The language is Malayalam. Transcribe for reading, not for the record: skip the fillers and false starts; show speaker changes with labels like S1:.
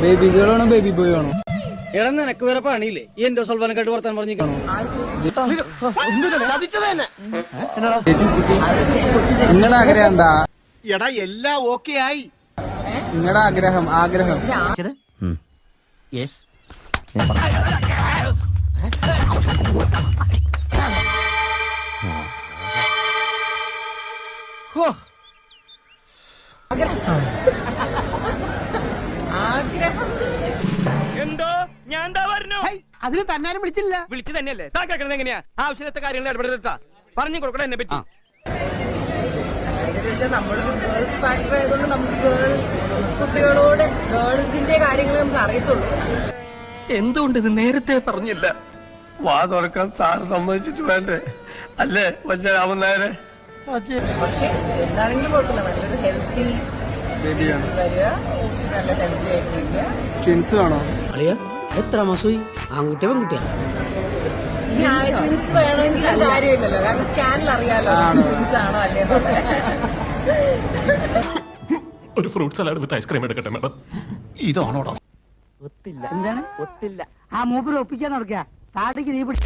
S1: ബേബി ഗേൾ ആണോ ബേബി ബോയ് ആണോ?
S2: എടാ നിനക്ക് വേറെ പണിയില്ലേ ഈ എന്റെ സൽവാനക്കായിട്ട് വർത്താൻ പറഞ്ഞിരിക്കണോ?
S1: നിങ്ങളുടെ ആഗ്രഹം എന്താ?
S3: എടാ എല്ലാം ഓക്കെ ആയി.
S1: നിങ്ങളുടെ ആഗ്രഹം
S3: എന്തോ ഞാൻ എന്താ പറഞ്ഞു?
S4: അതിന് തന്നാരും വിളിച്ചില്ല.
S3: വിളിച്ചു തന്നെയല്ലേ താ കേൾക്കണത് എങ്ങനെയാ? ആവശ്യത്തെ കാര്യങ്ങൾ ഇടപെടുത്താ പറഞ്ഞു കൊടുക്കണം എന്നെ പറ്റി.
S5: നമ്മളൊരു ഗേൾസ് ഫാക്ടർ ആയതുകൊണ്ട് നമുക്ക് കുട്ടികളോട് ഗേൾസിന്റെ കാര്യങ്ങൾ നമുക്ക് അറിയത്തുള്ളൂ.
S4: എന്തുകൊണ്ട് ഇത് നേരത്തെ പറഞ്ഞില്ല?
S6: വാ തുറക്കാൻ സാർ സമ്മതിച്ചിട്ട് വേണ്ടേ? അല്ലേ വല്യരാമനായരെ?
S5: പക്ഷെ എന്താണെങ്കിലും കുഴപ്പമില്ല. നല്ലൊരു ഹെൽത്തി വരിക, നല്ല ഹെൽത്തി ആയിട്ടിരിക്കുക.
S1: ട്വിൻസ് ആണോ?
S2: അളിയ എത്ര മാസമായി? ആൺകുട്ടിയാ പെൺകുട്ടിയാ?
S5: ട്വിൻസ് വേണമെങ്കിൽ കാര്യമില്ലല്ലോ, കാരണം സ്കാനിൽ അറിയാലോ ട്വിൻസ് ആണോ അല്ലേന്നൊക്കെ.
S7: ഒരു ഫ്രൂട്ട് സലാഡ് വിത്ത് ഐസ്ക്രീം എടുക്കട്ടെ മാഡം.
S6: ഇതാണോടാ?
S4: ഒത്തില്ല. എന്താണ് ഒത്തില്ല? ആ മൂപ്പര് ഒപ്പിക്കാൻ നടക്കുക. താടിക്ക് നീ പിടി.